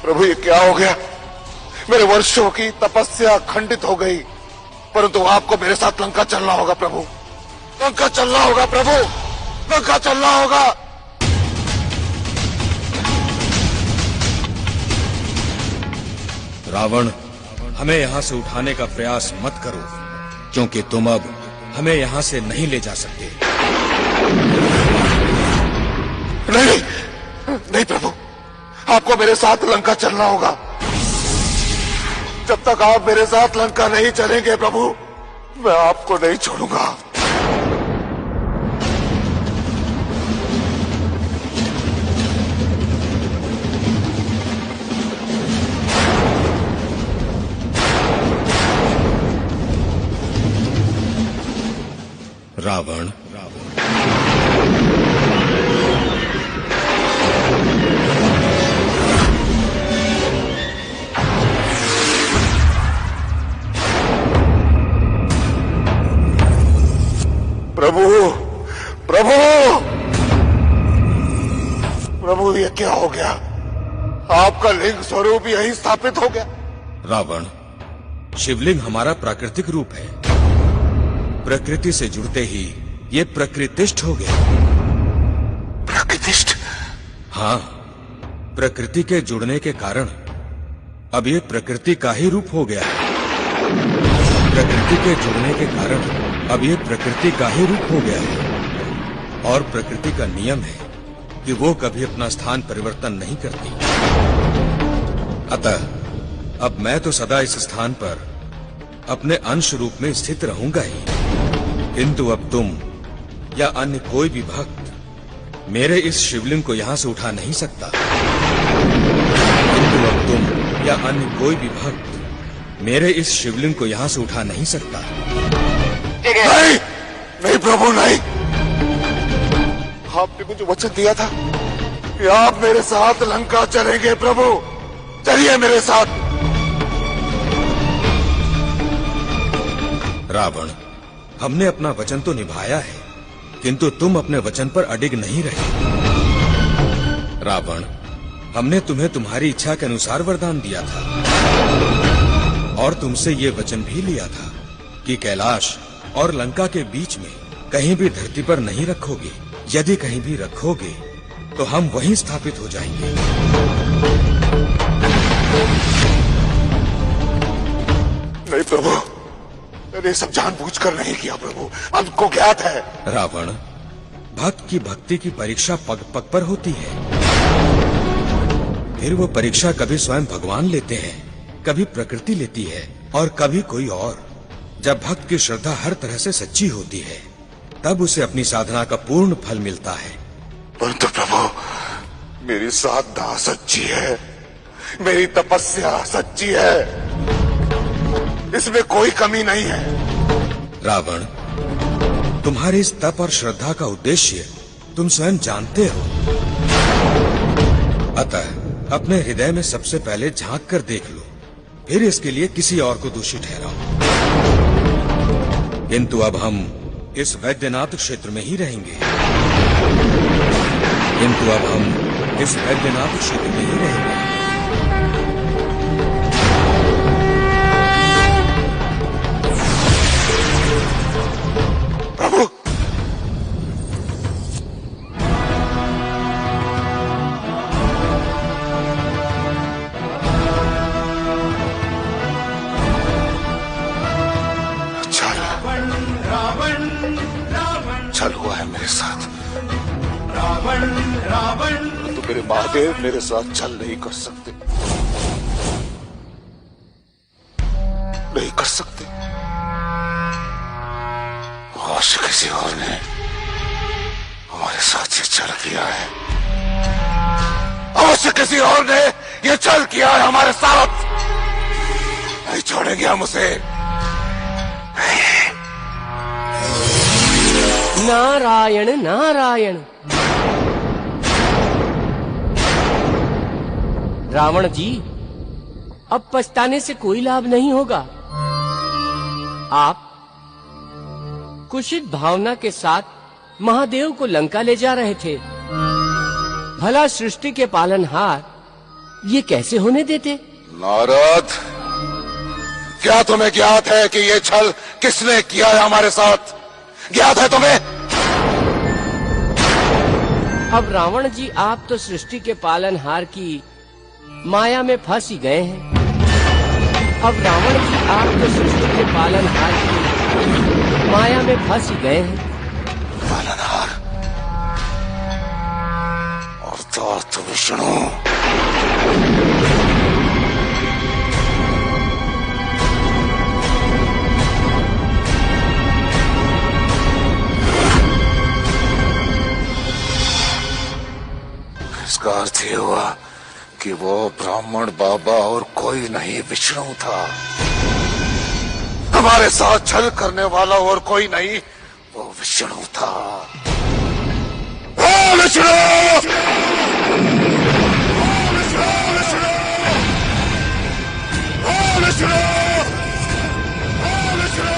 प्रभु ये क्या हो गया? मेरे वर्षों की तपस्या खंडित हो गई, परंतु आपको मेरे साथ लंका चलना होगा प्रभु, लंका चलना होगा प्रभु, लंका चलना होगा। रावण, हमें यहाँ से उठाने का प्रयास मत करो, क्योंकि तुम अब हमें यहाँ से नहीं ले जा सकते। नहीं, नहीं प्रभु, आपको मेरे साथ लंका चलना होगा। जब तक आप मेरे साथ लंका नहीं चलेंगे प्रभु, मैं आपको नहीं छोड़ूंगा। रावण, प्रभु, प्रभु, प्रभु ये क्या हो गया? आपका लिंग स्वरूप यही स्थापित हो गया। रावण, शिवलिंग हमारा प्राकृतिक रूप है। प्रकृति से जुड़ते ही ये प्रकृतिष्ठ हो गया। प्रकृतिष्ठ? हाँ, प्रकृति के जुड़ने के कारण अब ये प्रकृति का ही रूप हो गया है। प्रकृति के जुड़ने के कारण अब ये प्रकृति का ही रूप हो गया है, और प्रकृति का नियम है कि वो कभी अपना स्थान परिवर्तन नहीं करती। अतः अब मैं तो सदा इस स्थान पर अपने अंश रूप में स्थित रहूंगा ही, किंतु अब तुम या अन्य कोई भी भक्त मेरे इस शिवलिंग को यहां से उठा नहीं सकता। किंतु अब तुम या अन्य कोई भी भक्त मेरे इस शिवलिंग को यहां से उठा नहीं सकता। नहीं, नहीं प्रभु, नहीं। आपने मुझे वचन दिया था कि आप मेरे साथ लंका चलेंगे। प्रभु चलिए मेरे साथ। रावण, हमने अपना वचन तो निभाया है, किंतु तुम अपने वचन पर अडिग नहीं रहे। रावण, हमने तुम्हें तुम्हारी इच्छा के अनुसार वरदान दिया था, और तुमसे ये वचन भी लिया था कि कैलाश और लंका के बीच में कहीं भी धरती पर नहीं रखोगे। यदि कहीं भी रखोगे तो हम वहीं स्थापित हो जाएंगे। नहीं प्रभु, मैंने सब जानबूझकर नहीं किया प्रभु, हमको ज्ञात है। रावण, भक्त की भक्ति की परीक्षा पग पग पर होती है। फिर वो परीक्षा कभी स्वयं भगवान लेते हैं, कभी प्रकृति लेती है, और कभी कोई और। जब भक्त की श्रद्धा हर तरह से सच्ची होती है, तब उसे अपनी साधना का पूर्ण फल मिलता है। परंतु प्रभु, मेरी साधना सच्ची है, मेरी तपस्या सच्ची है, इसमें कोई कमी नहीं है। रावण, तुम्हारे इस तप और श्रद्धा का उद्देश्य तुम स्वयं जानते हो। अतः अपने हृदय में सबसे पहले झांक कर देख लो, फिर इसके लिए किसी और को दोषी ठहराओ। किंतु अब हम इस वैद्यनाथ क्षेत्र में ही रहेंगे। किंतु अब हम इस वैद्यनाथ क्षेत्र में ही रहेंगे। प्रभु, चल हुआ है मेरे साथ। रावण, रावण, तो मेरे महादेव मेरे साथ छल नहीं कर सकते, नहीं कर सकते। अवश्य किसी और ने हमारे साथ ये छल किया है, अवश्य किसी और ने ये छल किया है हमारे साथ। नहीं छोड़ेंगे हम उसे। नारायण नारायण। रावण जी, अब पछताने से कोई लाभ नहीं होगा। आप कुशित भावना के साथ महादेव को लंका ले जा रहे थे। भला सृष्टि के पालनहार ये कैसे होने देते? नारद, क्या तुम्हें ज्ञात है कि ये छल किसने किया है हमारे साथ? ज्ञात है तुम्हें? अब रावण जी, आप तो सृष्टि के पालनहार की माया में फंस ही गए हैं। अब रावण जी, आप तो सृष्टि के पालनहार की माया में फंस ही गए हैं। पालनहार अर्थात विष्णु। इसका अर्थ ये हुआ कि वो ब्राह्मण बाबा और कोई नहीं विष्णु था। हमारे साथ छल करने वाला और कोई नहीं, वो विष्णु था। ओ विष्णु! ओ विष्णु! विष्णु! ओ विष्णु! ओ विष्णु!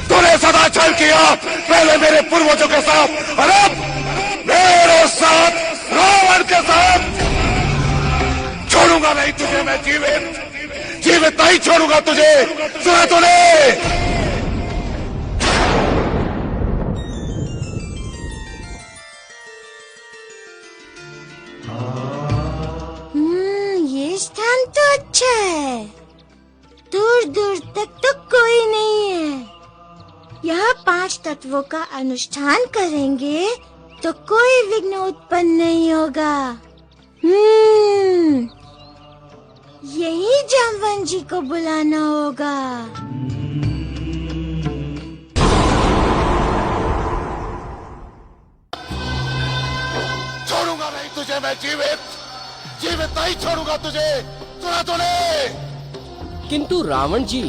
तूने सदा छल किया, पहले मेरे पूर्वजों के साथ और अब मेरे साथ, रावण के साथ। छोड़ूंगा नहीं तुझे मैं जीवित, जीवित नहीं छोड़ूंगा तुझे। सुना तूने? ये स्थान तो अच्छा है। दूर दूर तक तो कोई नहीं है। यहाँ 5 तत्वों का अनुष्ठान करेंगे तो कोई विघ्न उत्पन्न नहीं होगा। यही जामवन जी को बुलाना होगा। छोड़ूंगा नहीं तुझे मैं जीवित, जीवित नहीं छोड़ूंगा तुझे। सुना तूने? किंतु रावण जी,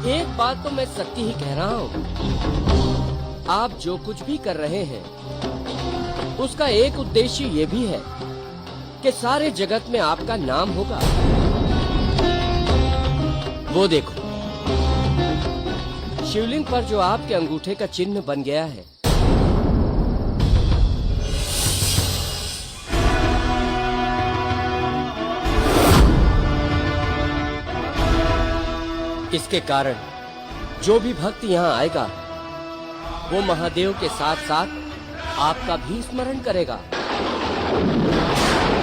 एक बात तो मैं सत्य ही कह रहा हूँ। आप जो कुछ भी कर रहे हैं उसका एक उद्देश्य ये भी है कि सारे जगत में आपका नाम होगा। वो देखो, शिवलिंग पर जो आपके अंगूठे का चिन्ह बन गया है, इसके कारण जो भी भक्त यहाँ आएगा वो महादेव के साथ साथ आपका भी स्मरण करेगा।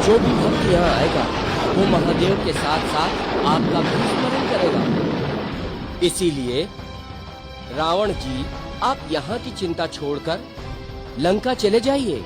जो भी भक्त यहाँ आएगा वो महादेव के साथ साथ आपका भी स्मरण करेगा। इसीलिए रावण जी, आप यहाँ की चिंता छोड़कर लंका चले जाइए।